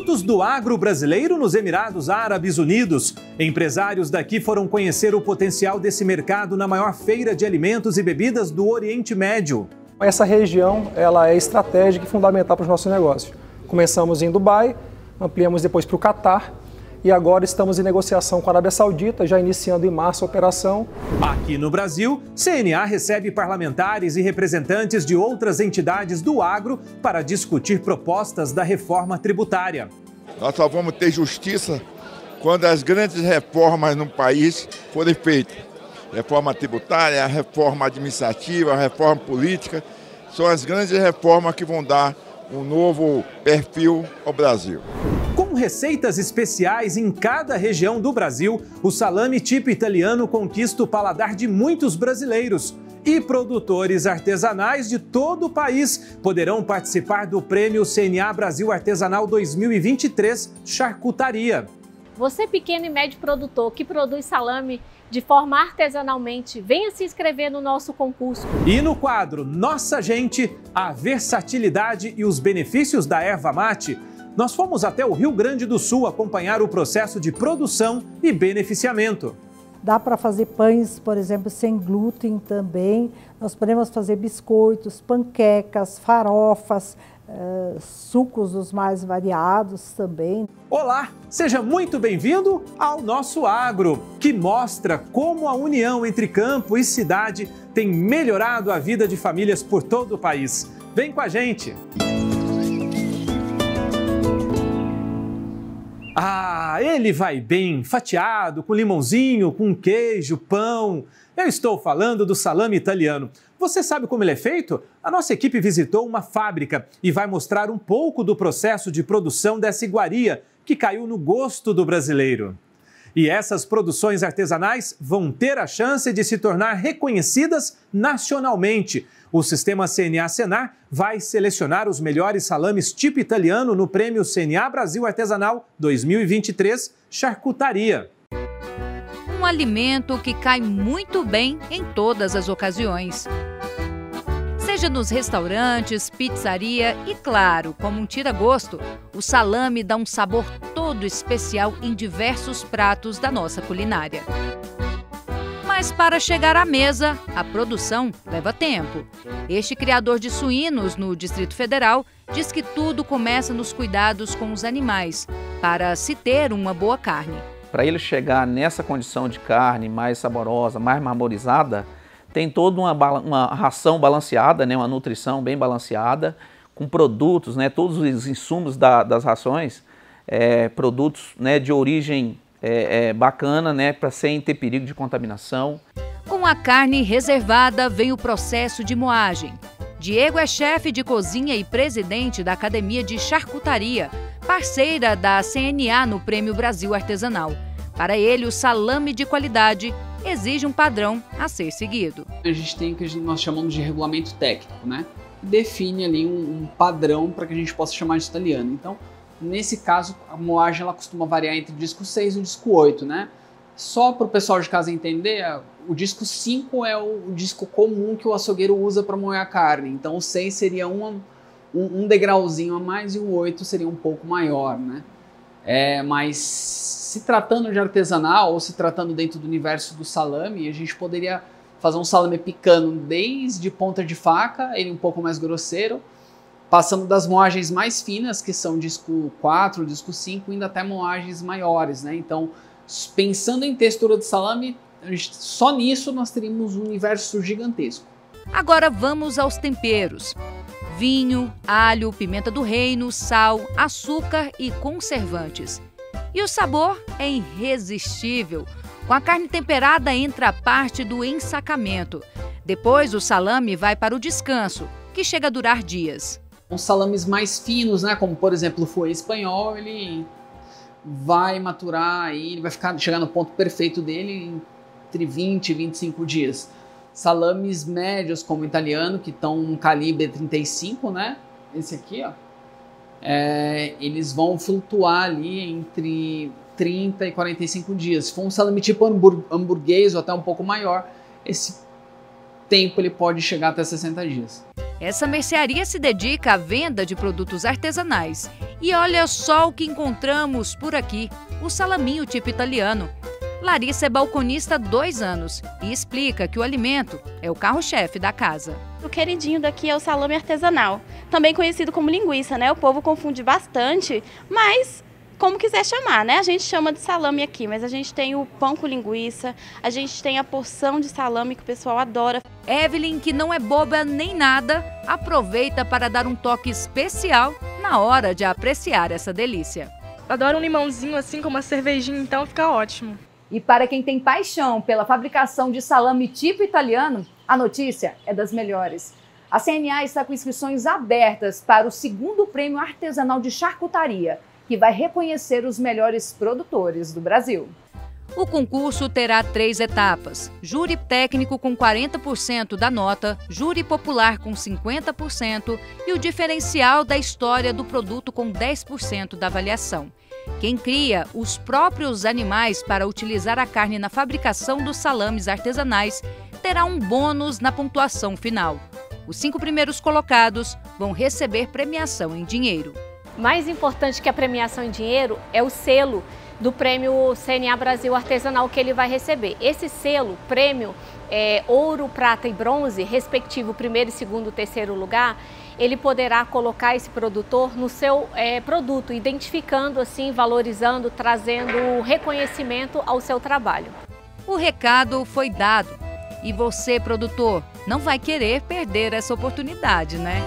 Produtos do agro brasileiro nos Emirados Árabes Unidos. Empresários daqui foram conhecer o potencial desse mercado na maior feira de alimentos e bebidas do Oriente Médio. Essa região ela é estratégica e fundamental para os nossos negócios. Começamos em Dubai, ampliamos depois para o Catar e agora estamos em negociação com a Arábia Saudita, já iniciando em março a operação. Aqui no Brasil, CNA recebe parlamentares e representantes de outras entidades do agro para discutir propostas da reforma tributária. Nós só vamos ter justiça quando as grandes reformas no país forem feitas. Reforma tributária, reforma administrativa, reforma política, são as grandes reformas que vão dar um novo perfil ao Brasil. Com receitas especiais em cada região do Brasil, o salame tipo italiano conquista o paladar de muitos brasileiros. E produtores artesanais de todo o país poderão participar do Prêmio CNA Brasil Artesanal 2023 Charcutaria. Você, pequeno e médio produtor que produz salame de forma artesanalmente, venha se inscrever no nosso concurso. E no quadro Nossa Gente, a versatilidade e os benefícios da erva mate, nós fomos até o Rio Grande do Sul acompanhar o processo de produção e beneficiamento. Dá para fazer pães, por exemplo, sem glúten também. Nós podemos fazer biscoitos, panquecas, farofas, sucos os mais variados também. Olá, seja muito bem-vindo ao Nosso Agro, que mostra como a união entre campo e cidade tem melhorado a vida de famílias por todo o país. Vem com a gente! Ah, ele vai bem, fatiado, com limãozinho, com queijo, pão. Eu estou falando do salame italiano. Você sabe como ele é feito? A nossa equipe visitou uma fábrica e vai mostrar um pouco do processo de produção dessa iguaria que caiu no gosto do brasileiro. E essas produções artesanais vão ter a chance de se tornar reconhecidas nacionalmente. O sistema CNA-Senar vai selecionar os melhores salames tipo italiano no Prêmio CNA Brasil Artesanal 2023 Charcutaria. Um alimento que cai muito bem em todas as ocasiões. Seja nos restaurantes, pizzaria e, claro, como um tira-gosto, o salame dá um sabor todo especial em diversos pratos da nossa culinária. Mas para chegar à mesa, a produção leva tempo. Este criador de suínos no Distrito Federal diz que tudo começa nos cuidados com os animais, para se ter uma boa carne. Para ele chegar nessa condição de carne mais saborosa, mais marmorizada, tem toda uma ração balanceada, né, uma nutrição bem balanceada, com produtos, né, todos os insumos das rações, produtos, né, de origem bacana, né, para sem ter perigo de contaminação. Com a carne reservada vem o processo de moagem. Diego é chefe de cozinha e presidente da Academia de Charcutaria, parceira da CNA no Prêmio Brasil Artesanal. Para ele, o salame de qualidade exige um padrão a ser seguido. A gente tem o que nós chamamos de regulamento técnico, né? Define ali um padrão para que a gente possa chamar de italiano. Então, nesse caso, a moagem ela costuma variar entre o disco 6 e o disco 8, né? Só para o pessoal de casa entender, o disco 5 é o disco comum que o açougueiro usa para moer a carne. Então, o 6 seria um degrauzinho a mais e o 8 seria um pouco maior, né? Mas se tratando de artesanal ou se tratando dentro do universo do salame, a gente poderia fazer um salame picando desde ponta de faca, ele um pouco mais grosseiro, passando das moagens mais finas, que são disco 4, disco 5, indo até moagens maiores, né? Então, pensando em textura de salame, só nisso nós teríamos um universo gigantesco. Agora vamos aos temperos. Vinho, alho, pimenta do reino, sal, açúcar e conservantes. E o sabor é irresistível. Com a carne temperada entra a parte do ensacamento. Depois o salame vai para o descanso, que chega a durar dias. Os salames mais finos, né, como por exemplo o fouet espanhol, ele vai maturar aí, ele vai chegar no ponto perfeito dele entre 20 e 25 dias. Salames médios como o italiano, que estão um calibre 35, né? Esse aqui, ó. Eles vão flutuar ali entre 30 e 45 dias. Se for um salame tipo hamburguês ou até um pouco maior, esse tempo ele pode chegar até 60 dias. Essa mercearia se dedica à venda de produtos artesanais E olha só o que encontramos por aqui, o salaminho tipo italiano. Larissa é balconista há 2 anos e explica que o alimento é o carro-chefe da casa. O queridinho daqui é o salame artesanal, também conhecido como linguiça, né? O povo confunde bastante, mas como quiser chamar, né? A gente chama de salame aqui, mas a gente tem o pão com linguiça, a gente tem a porção de salame que o pessoal adora. Evelyn, que não é boba nem nada, aproveita para dar um toque especial na hora de apreciar essa delícia. Adoro um limãozinho assim com uma cervejinha, então fica ótimo. E para quem tem paixão pela fabricação de salame tipo italiano, a notícia é das melhores. A CNA está com inscrições abertas para o 2º Prêmio Artesanal de Charcutaria, que vai reconhecer os melhores produtores do Brasil. O concurso terá 3 etapas: júri técnico com 40% da nota, júri popular com 50% e o diferencial da história do produto com 10% da avaliação. Quem cria os próprios animais para utilizar a carne na fabricação dos salames artesanais terá um bônus na pontuação final. Os 5 primeiros colocados vão receber premiação em dinheiro. Mais importante que a premiação em dinheiro é o selo do Prêmio CNA Brasil Artesanal que ele vai receber. Esse selo, prêmio ouro, prata e bronze, respectivo 1º, 2º, 3º lugar, ele poderá colocar esse produtor no seu produto, identificando assim, valorizando, trazendo reconhecimento ao seu trabalho. O recado foi dado. E você, produtor, não vai querer perder essa oportunidade, né?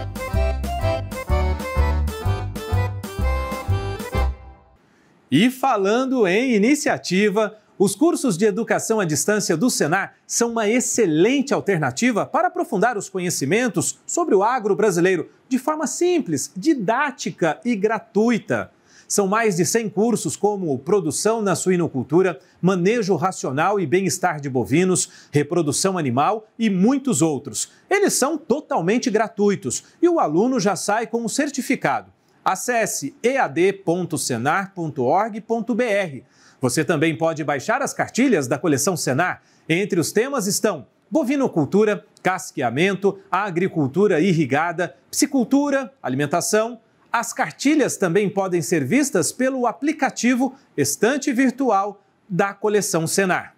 E falando em iniciativa, os cursos de educação à distância do Senar são uma excelente alternativa para aprofundar os conhecimentos sobre o agro brasileiro de forma simples, didática e gratuita. São mais de 100 cursos como produção na suinocultura, manejo racional e bem-estar de bovinos, reprodução animal e muitos outros. Eles são totalmente gratuitos e o aluno já sai com um certificado. Acesse ead.senar.org.br. Você também pode baixar as cartilhas da coleção Senar. Entre os temas estão bovinocultura, casqueamento, agricultura irrigada, piscicultura, alimentação. As cartilhas também podem ser vistas pelo aplicativo Estante Virtual da coleção Senar.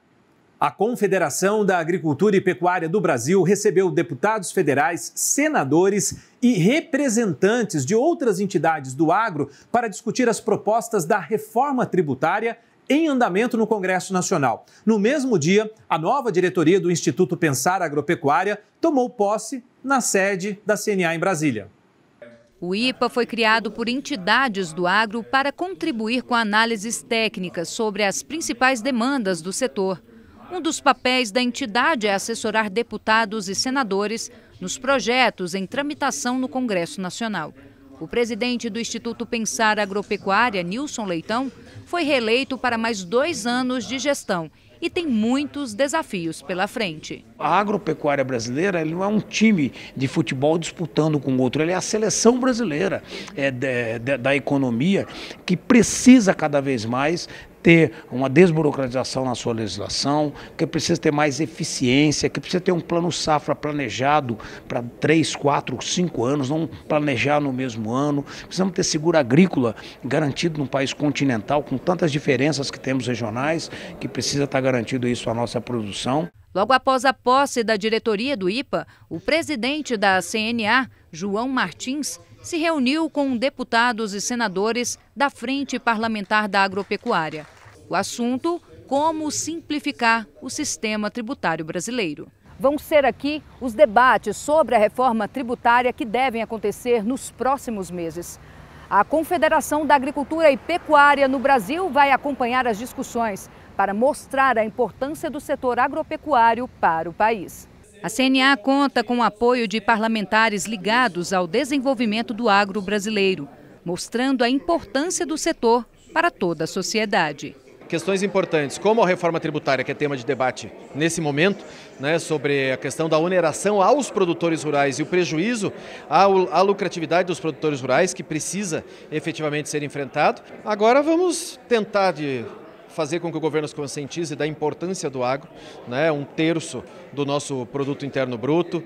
A Confederação da Agricultura e Pecuária do Brasil recebeu deputados federais, senadores e representantes de outras entidades do agro para discutir as propostas da reforma tributária em andamento no Congresso Nacional. No mesmo dia, a nova diretoria do Instituto Pensar Agropecuária tomou posse na sede da CNA em Brasília. O IPA foi criado por entidades do agro para contribuir com análises técnicas sobre as principais demandas do setor. Um dos papéis da entidade é assessorar deputados e senadores nos projetos em tramitação no Congresso Nacional. O presidente do Instituto Pensar Agropecuária, Nilson Leitão, foi reeleito para mais 2 anos de gestão e tem muitos desafios pela frente. A agropecuária brasileira ele não é um time de futebol disputando com o outro, ele é a seleção brasileira da economia que precisa cada vez mais ter uma desburocratização na sua legislação, que precisa ter mais eficiência, que precisa ter um plano safra planejado para 3, 4, 5 anos, não planejar no mesmo ano. Precisamos ter seguro agrícola garantido num país continental, com tantas diferenças que temos regionais, que precisa estar garantido isso à nossa produção. Logo após a posse da diretoria do IPA, o presidente da CNA, João Martins, se reuniu com deputados e senadores da Frente Parlamentar da Agropecuária. O assunto, como simplificar o sistema tributário brasileiro. Vão ser aqui os debates sobre a reforma tributária que devem acontecer nos próximos meses. A Confederação da Agricultura e Pecuária no Brasil vai acompanhar as discussões para mostrar a importância do setor agropecuário para o país. A CNA conta com o apoio de parlamentares ligados ao desenvolvimento do agro brasileiro, mostrando a importância do setor para toda a sociedade. Questões importantes, como a reforma tributária, que é tema de debate nesse momento, né, sobre a questão da oneração aos produtores rurais e o prejuízo à lucratividade dos produtores rurais, que precisa efetivamente ser enfrentado. Agora vamos tentar fazer com que o governo se conscientize da importância do agro, né? 1/3 do nosso produto interno bruto,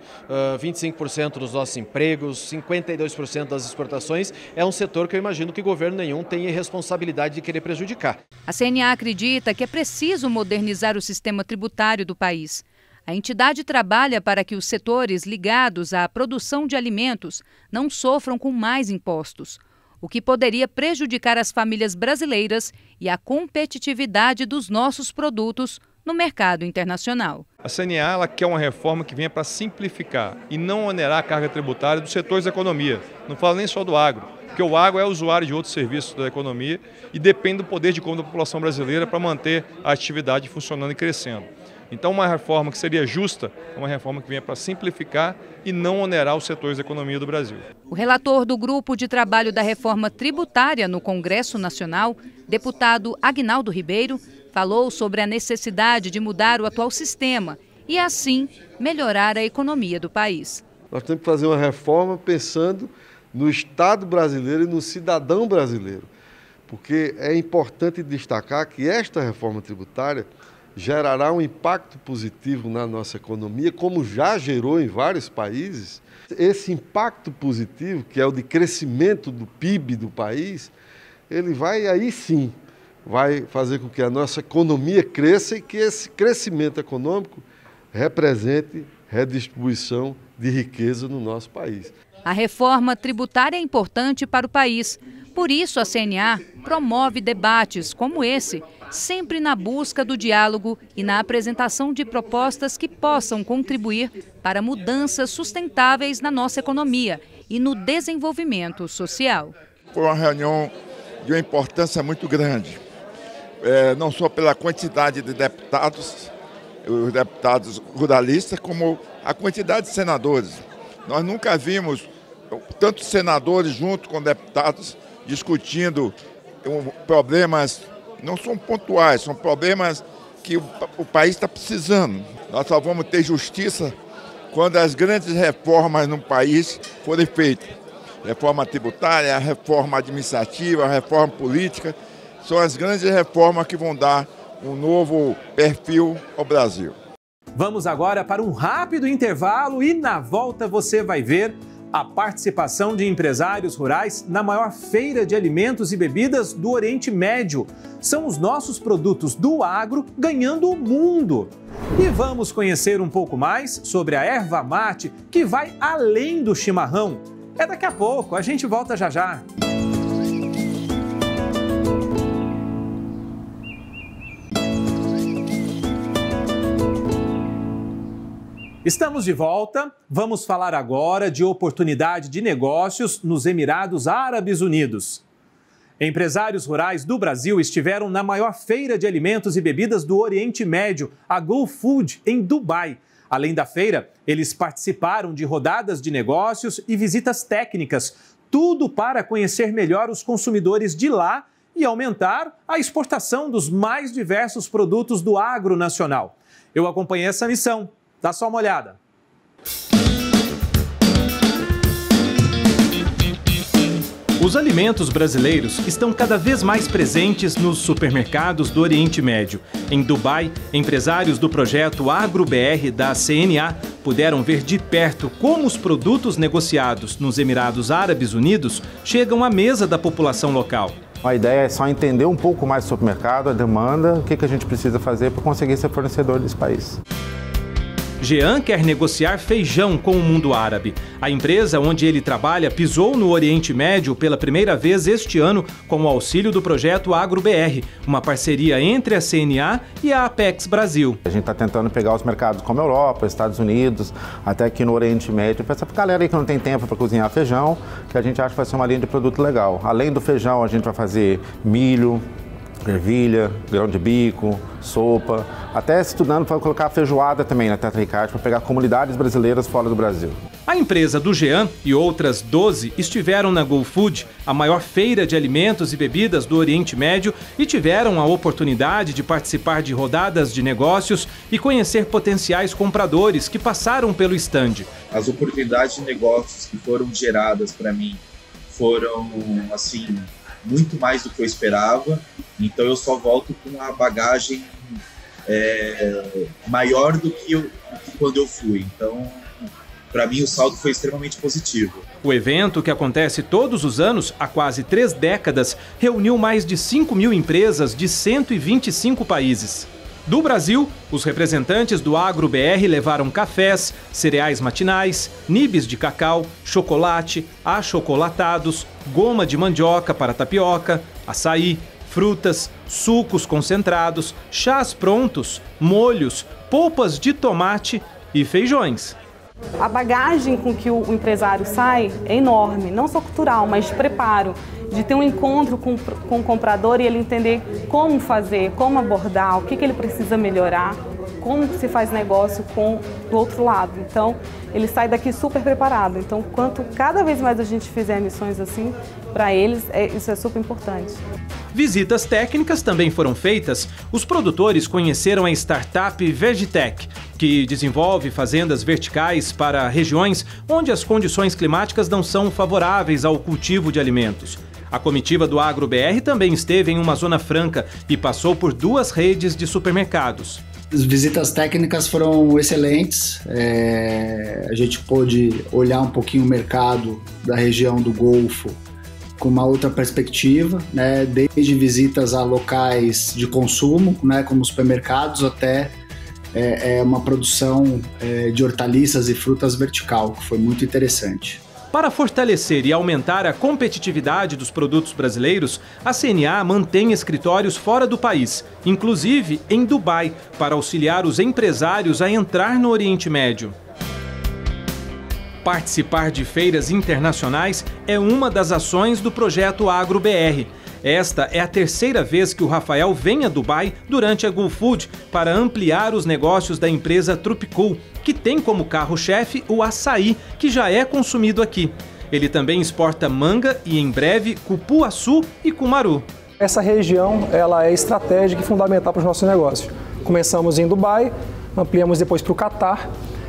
25% dos nossos empregos, 52% das exportações. É um setor que eu imagino que governo nenhum tenha responsabilidade de querer prejudicar. A CNA acredita que é preciso modernizar o sistema tributário do país. A entidade trabalha para que os setores ligados à produção de alimentos não sofram com mais impostos, o que poderia prejudicar as famílias brasileiras e a competitividade dos nossos produtos no mercado internacional. A CNA ela quer uma reforma que venha para simplificar e não onerar a carga tributária dos setores da economia. Não falo nem só do agro, porque o agro é usuário de outros serviços da economia e depende do poder de compra da população brasileira para manter a atividade funcionando e crescendo. Então, uma reforma que seria justa, uma reforma que venha para simplificar e não onerar os setores da economia do Brasil. O relator do Grupo de Trabalho da Reforma Tributária no Congresso Nacional, deputado Aguinaldo Ribeiro, falou sobre a necessidade de mudar o atual sistema e, assim, melhorar a economia do país. Nós temos que fazer uma reforma pensando no Estado brasileiro e no cidadão brasileiro, porque é importante destacar que esta reforma tributária gerará um impacto positivo na nossa economia, como já gerou em vários países. Esse impacto positivo, que é o de crescimento do PIB do país, ele vai aí sim, vai fazer com que a nossa economia cresça e que esse crescimento econômico represente redistribuição de riqueza no nosso país. A reforma tributária é importante para o país. Por isso, a CNA promove debates como esse, sempre na busca do diálogo e na apresentação de propostas que possam contribuir para mudanças sustentáveis na nossa economia e no desenvolvimento social. Foi uma reunião de uma importância muito grande, não só pela quantidade de deputados, os deputados ruralistas, como a quantidade de senadores. Nós nunca vimos tantos senadores junto com deputados discutindo problemas, não são pontuais, são problemas que o país está precisando. Nós só vamos ter justiça quando as grandes reformas no país forem feitas. Reforma tributária, reforma administrativa, reforma política, são as grandes reformas que vão dar um novo perfil ao Brasil. Vamos agora para um rápido intervalo e na volta você vai ver a participação de empresários rurais na maior feira de alimentos e bebidas do Oriente Médio. São os nossos produtos do agro ganhando o mundo. E vamos conhecer um pouco mais sobre a erva mate que vai além do chimarrão. É daqui a pouco, a gente volta já já. Estamos de volta. Vamos falar agora de oportunidade de negócios nos Emirados Árabes Unidos. Empresários rurais do Brasil estiveram na maior feira de alimentos e bebidas do Oriente Médio, a Gulf Food, em Dubai. Além da feira, eles participaram de rodadas de negócios e visitas técnicas, tudo para conhecer melhor os consumidores de lá e aumentar a exportação dos mais diversos produtos do agro nacional. Eu acompanhei essa missão. Dá só uma olhada. Os alimentos brasileiros estão cada vez mais presentes nos supermercados do Oriente Médio. Em Dubai, empresários do projeto AgroBR da CNA puderam ver de perto como os produtos negociados nos Emirados Árabes Unidos chegam à mesa da população local. A ideia é só entender um pouco mais sobre o mercado, a demanda, o que a gente precisa fazer para conseguir ser fornecedor desse país. Jean quer negociar feijão com o mundo árabe. A empresa onde ele trabalha pisou no Oriente Médio pela primeira vez este ano com o auxílio do projeto AgroBR, uma parceria entre a CNA e a Apex Brasil. A gente está tentando pegar os mercados como Europa, Estados Unidos, até aqui no Oriente Médio, para essa galera aí que não tem tempo para cozinhar feijão, que a gente acha que vai ser uma linha de produto legal. Além do feijão, a gente vai fazer milho, ervilha, grão de bico, sopa, até estudando para colocar feijoada também na Tetra Ricardo para pegar comunidades brasileiras fora do Brasil. A empresa do Jean e outras 12 estiveram na Gulf Food, a maior feira de alimentos e bebidas do Oriente Médio, e tiveram a oportunidade de participar de rodadas de negócios e conhecer potenciais compradores que passaram pelo estande. As oportunidades de negócios que foram geradas para mim foram, assim, muito mais do que eu esperava, então eu só volto com uma bagagem maior do que quando eu fui. Então, para mim, o saldo foi extremamente positivo. O evento, que acontece todos os anos há quase 3 décadas, reuniu mais de 5.000 empresas de 125 países. Do Brasil, os representantes do Agro BR levaram cafés, cereais matinais, nibs de cacau, chocolate, achocolatados, goma de mandioca para tapioca, açaí, frutas, sucos concentrados, chás prontos, molhos, polpas de tomate e feijões. A bagagem com que o empresário sai é enorme, não só cultural, mas de preparo, de ter um encontro com o comprador e ele entender como fazer, como abordar, o que ele precisa melhorar, como se faz negócio do outro lado. Então, ele sai daqui super preparado. Então, quanto cada vez mais a gente fizer missões assim, para eles, isso é super importante. Visitas técnicas também foram feitas. Os produtores conheceram a startup Vegitech, que desenvolve fazendas verticais para regiões onde as condições climáticas não são favoráveis ao cultivo de alimentos. A comitiva do Agro BR também esteve em uma zona franca e passou por 2 redes de supermercados. As visitas técnicas foram excelentes, a gente pôde olhar um pouquinho o mercado da região do Golfo com uma outra perspectiva, né? Desde visitas a locais de consumo, né? Como supermercados, até uma produção de hortaliças e frutas vertical, que foi muito interessante. Para fortalecer e aumentar a competitividade dos produtos brasileiros, a CNA mantém escritórios fora do país, inclusive em Dubai, para auxiliar os empresários a entrar no Oriente Médio. Participar de feiras internacionais é uma das ações do projeto Agro BR. Esta é a 3ª vez que o Rafael vem a Dubai durante a GoFood para ampliar os negócios da empresa Tropicool, que tem como carro-chefe o açaí, que já é consumido aqui. Ele também exporta manga e, em breve, cupuaçu e cumaru. Essa região ela é estratégica e fundamental para os nossos negócios. Começamos em Dubai, ampliamos depois para o Catar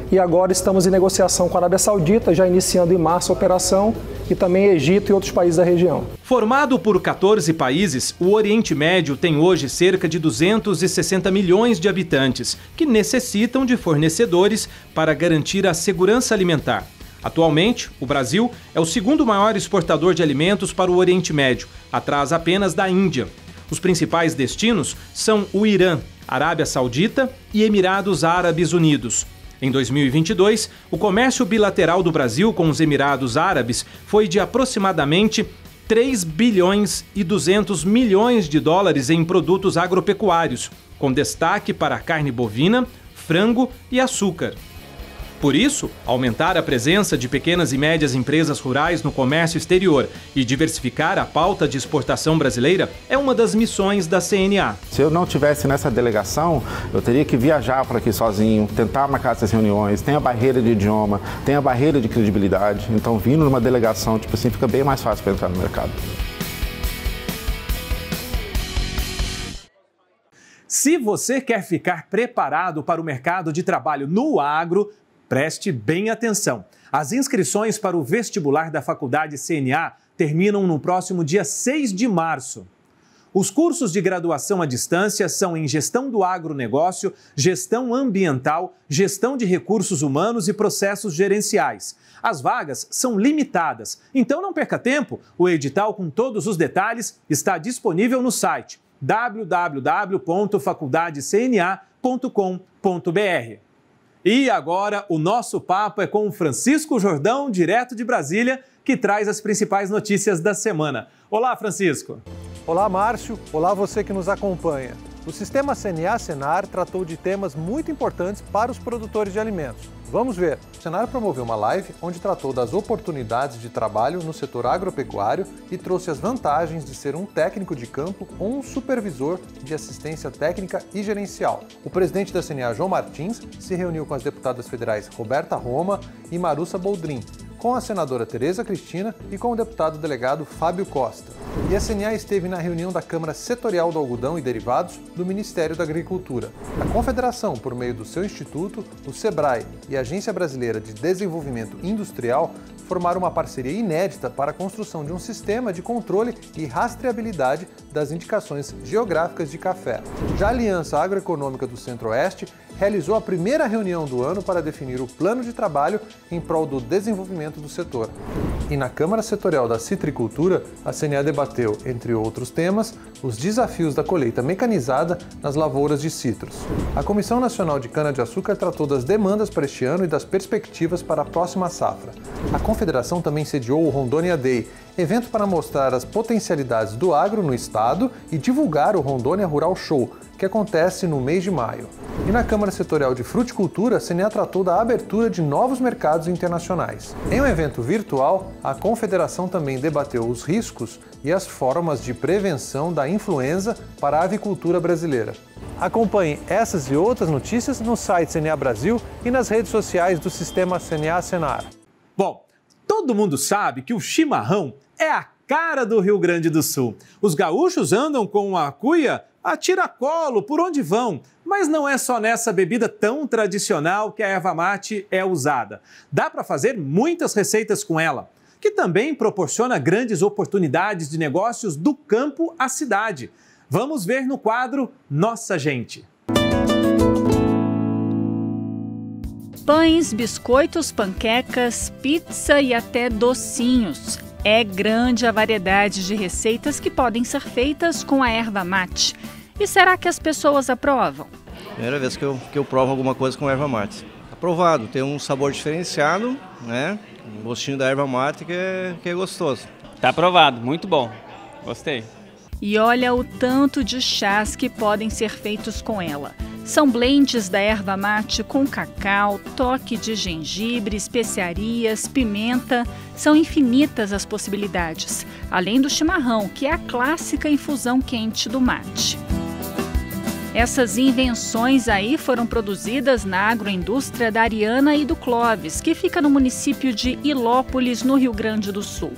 e agora estamos em negociação com a Arábia Saudita, já iniciando em março a operação, e também Egito e outros países da região. Formado por 14 países, o Oriente Médio tem hoje cerca de 260 milhões de habitantes, que necessitam de fornecedores para garantir a segurança alimentar. Atualmente, o Brasil é o 2º maior exportador de alimentos para o Oriente Médio, atrás apenas da Índia. Os principais destinos são o Irã, Arábia Saudita e Emirados Árabes Unidos. Em 2022, o comércio bilateral do Brasil com os Emirados Árabes foi de aproximadamente 3 bilhões e 200 milhões de dólares em produtos agropecuários, com destaque para a carne bovina, frango e açúcar. Por isso, aumentar a presença de pequenas e médias empresas rurais no comércio exterior e diversificar a pauta de exportação brasileira é uma das missões da CNA. Se eu não estivesse nessa delegação, eu teria que viajar para aqui sozinho, tentar marcar essas reuniões, tem a barreira de idioma, tem a barreira de credibilidade, então vindo numa delegação, tipo assim, fica bem mais fácil para entrar no mercado. Se você quer ficar preparado para o mercado de trabalho no agro, preste bem atenção. As inscrições para o vestibular da Faculdade CNA terminam no próximo dia 6 de março. Os cursos de graduação à distância são em Gestão do Agronegócio, Gestão Ambiental, Gestão de Recursos Humanos e Processos Gerenciais. As vagas são limitadas, então não perca tempo. O edital com todos os detalhes está disponível no site www.faculdadecna.com.br. E agora o nosso papo é com o Francisco Jordão, direto de Brasília, que traz as principais notícias da semana. Olá, Francisco. Olá, Márcio. Olá, você que nos acompanha. O Sistema CNA-Senar tratou de temas muito importantes para os produtores de alimentos. Vamos ver. O Senar promoveu uma live onde tratou das oportunidades de trabalho no setor agropecuário e trouxe as vantagens de ser um técnico de campo ou um supervisor de assistência técnica e gerencial. O presidente da CNA, João Martins, se reuniu com as deputadas federais Roberta Roma e Marussa Boldrin, com a senadora Tereza Cristina e com o deputado delegado Fábio Costa. E a CNA esteve na reunião da Câmara Setorial do Algodão e Derivados do Ministério da Agricultura. A Confederação, por meio do seu instituto, o SEBRAE e a Agência Brasileira de Desenvolvimento Industrial, formaram uma parceria inédita para a construção de um sistema de controle e rastreabilidade das indicações geográficas de café. Já a Aliança Agroeconômica do Centro-Oeste realizou a primeira reunião do ano para definir o plano de trabalho em prol do desenvolvimento do setor. E na Câmara Setorial da Citricultura, a CNA debateu, entre outros temas, os desafios da colheita mecanizada nas lavouras de citros. A Comissão Nacional de Cana-de-Açúcar tratou das demandas para este ano e das perspectivas para a próxima safra. A Confederação também sediou o Rondônia Day, evento para mostrar as potencialidades do agro no estado e divulgar o Rondônia Rural Show, que acontece no mês de maio. E na Câmara Setorial de Fruticultura, a CNA tratou da abertura de novos mercados internacionais. Em um evento virtual, a Confederação também debateu os riscos e as formas de prevenção da influenza para a avicultura brasileira. Acompanhe essas e outras notícias no site CNA Brasil e nas redes sociais do Sistema CNA Senar. Bom, todo mundo sabe que o chimarrão é a cara do Rio Grande do Sul. Os gaúchos andam com a cuia a tiracolo por onde vão, mas não é só nessa bebida tão tradicional que a erva mate é usada. Dá para fazer muitas receitas com ela, que também proporciona grandes oportunidades de negócios do campo à cidade. Vamos ver no quadro Nossa Gente. Pães, biscoitos, panquecas, pizza e até docinhos. É grande a variedade de receitas que podem ser feitas com a erva mate. E será que as pessoas aprovam? Primeira vez que eu provo alguma coisa com erva mate. Aprovado, tem um sabor diferenciado, né? Um gostinho da erva mate que é gostoso. Tá aprovado, muito bom. Gostei. E olha o tanto de chás que podem ser feitos com ela. São blends da erva mate com cacau, toque de gengibre, especiarias, pimenta. São infinitas as possibilidades, além do chimarrão, que é a clássica infusão quente do mate. Essas invenções aí foram produzidas na agroindústria da Ariana e do Clóvis, que fica no município de Ilópolis, no Rio Grande do Sul.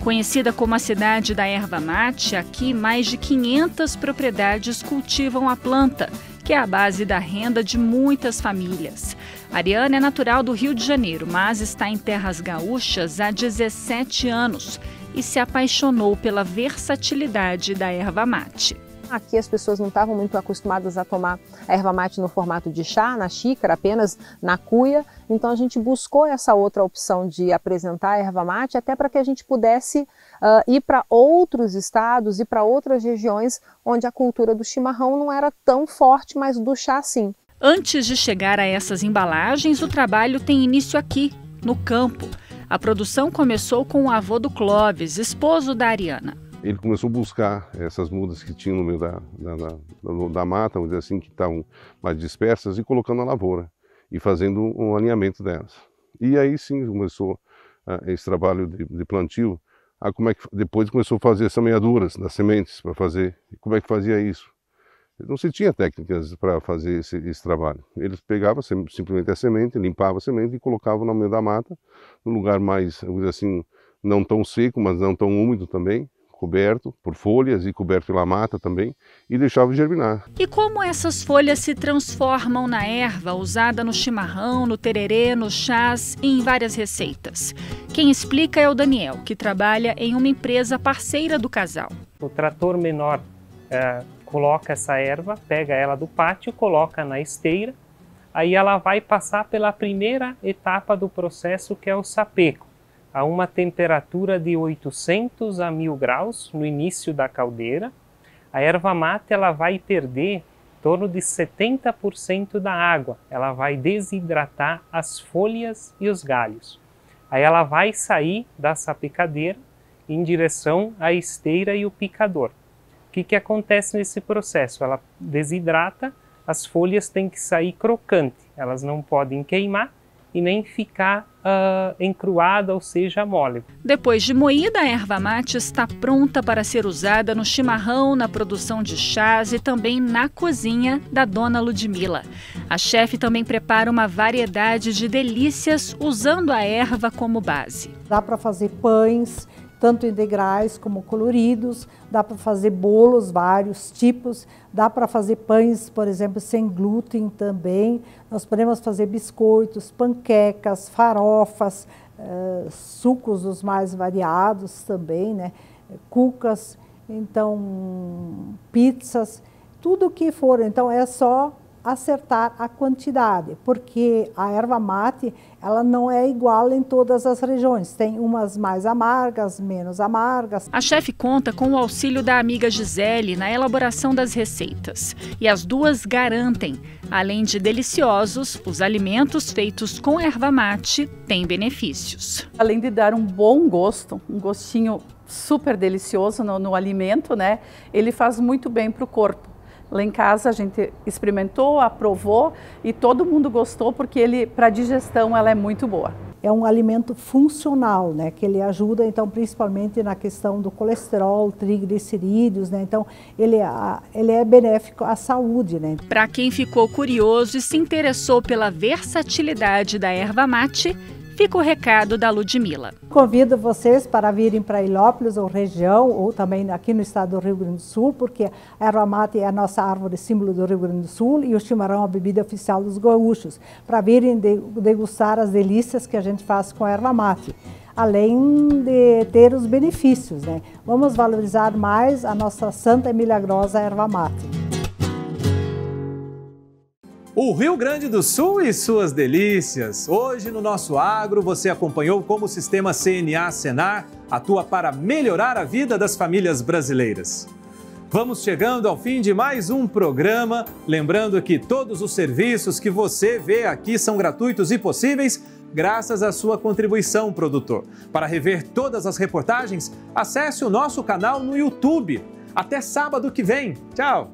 Conhecida como a cidade da erva mate, aqui mais de 500 propriedades cultivam a planta, que é a base da renda de muitas famílias. Ariana é natural do Rio de Janeiro, mas está em terras gaúchas há 17 anos e se apaixonou pela versatilidade da erva mate. Aqui as pessoas não estavam muito acostumadas a tomar a erva mate no formato de chá, na xícara, apenas na cuia. Então a gente buscou essa outra opção de apresentar a erva mate até para que a gente pudesse ir para outros estados e para outras regiões onde a cultura do chimarrão não era tão forte, mas do chá sim. Antes de chegar a essas embalagens, o trabalho tem início aqui, no campo. A produção começou com o avô do Clóvis, esposo da Ariana. Ele começou a buscar essas mudas que tinham no meio da mata, vamos dizer assim, que estavam mais dispersas, e colocando na lavoura e fazendo um alinhamento delas. E aí sim começou esse trabalho de plantio. Depois começou a fazer semeaduras das sementes para fazer. E como é que fazia isso? Não se tinha técnicas para fazer esse trabalho. Eles pegavam simplesmente a semente, limpavam a semente e colocavam no meio da mata, num lugar mais, vamos dizer assim, não tão seco, mas não tão úmido também, coberto por folhas e coberto pela mata também, e deixava germinar. E como essas folhas se transformam na erva usada no chimarrão, no tererê, nos chás e em várias receitas? Quem explica é o Daniel, que trabalha em uma empresa parceira do casal. O trator menor coloca essa erva, pega ela do pátio, coloca na esteira, aí ela vai passar pela primeira etapa do processo, que é o sapeco, a uma temperatura de 800 a 1000 graus no início da caldeira. A erva mate ela vai perder em torno de 70% da água, ela vai desidratar as folhas e os galhos. Aí ela vai sair da sapecadeira em direção à esteira e o picador. O que acontece nesse processo? Ela desidrata, as folhas têm que sair crocante, elas não podem queimar, e nem ficar encruada, ou seja, mole. Depois de moída, a erva mate está pronta para ser usada no chimarrão, na produção de chás e também na cozinha da dona Ludmila. A chefe também prepara uma variedade de delícias usando a erva como base. Dá para fazer pães, tanto integrais como coloridos, dá para fazer bolos, vários tipos, dá para fazer pães, por exemplo, sem glúten também. Nós podemos fazer biscoitos, panquecas, farofas, sucos os mais variados também, né? Cucas, então pizzas, tudo que for. Então é só acertar a quantidade, porque a erva mate ela não é igual em todas as regiões. Tem umas mais amargas, menos amargas. A chefe conta com o auxílio da amiga Gisele na elaboração das receitas. E as duas garantem, além de deliciosos, os alimentos feitos com erva mate têm benefícios. Além de dar um bom gosto, um gostinho super delicioso no alimento, né? Ele faz muito bem para o corpo. Lá em casa a gente experimentou, aprovou e todo mundo gostou porque para a digestão ela é muito boa. É um alimento funcional, né, que ele ajuda então principalmente na questão do colesterol, triglicerídeos, né, então ele é benéfico à saúde, né. Para quem ficou curioso e se interessou pela versatilidade da erva mate, fica o recado da Ludmila. Convido vocês para virem para Ilópolis ou região, ou também aqui no estado do Rio Grande do Sul, porque a erva mate é a nossa árvore símbolo do Rio Grande do Sul e o chimarrão é a bebida oficial dos gaúchos, para virem degustar as delícias que a gente faz com a erva mate, além de ter os benefícios, né? Vamos valorizar mais a nossa santa e milagrosa erva mate. O Rio Grande do Sul e suas delícias. Hoje no Nosso Agro você acompanhou como o sistema CNA-Senar atua para melhorar a vida das famílias brasileiras. Vamos chegando ao fim de mais um programa, lembrando que todos os serviços que você vê aqui são gratuitos e possíveis graças à sua contribuição, produtor. Para rever todas as reportagens, acesse o nosso canal no YouTube. Até sábado que vem. Tchau!